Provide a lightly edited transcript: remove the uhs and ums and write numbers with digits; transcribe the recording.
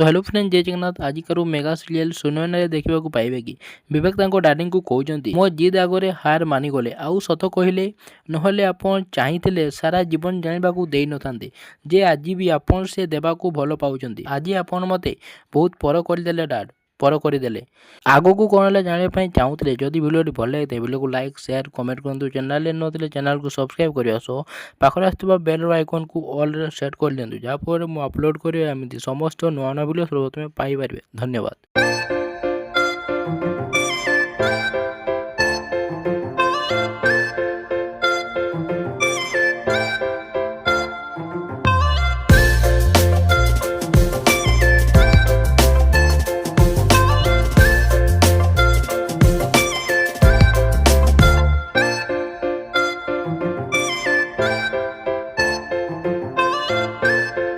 Hello friend जय Jagannath आजिकार mega serial Sunaina देखा पाइबे कि विवेक डाडी को कहते मो जिद आगे हार मानिगले आउ सत कहले नहले आपण चाहिए सारा जीवन जाना दे न था जे आज भी आपण से देवाक भल पाँच आज आपण मते बहुत पर करदे डाड पर करदे आग को कौन है जानापी चाहूले जदि भिडियो भल लगे भिडियो को लाइक शेयर कमेंट करूँ चैनल नथिले चैनल को सब्सक्राइब करने सह पाखरे आसुवा बेल आइकन को ऑल सेट कर दिखाँ जहाँफल मुझे अपलोड करेंगे समस्त नुआ नुआ भिडियो सर्वप्रथम पाइपर। धन्यवाद।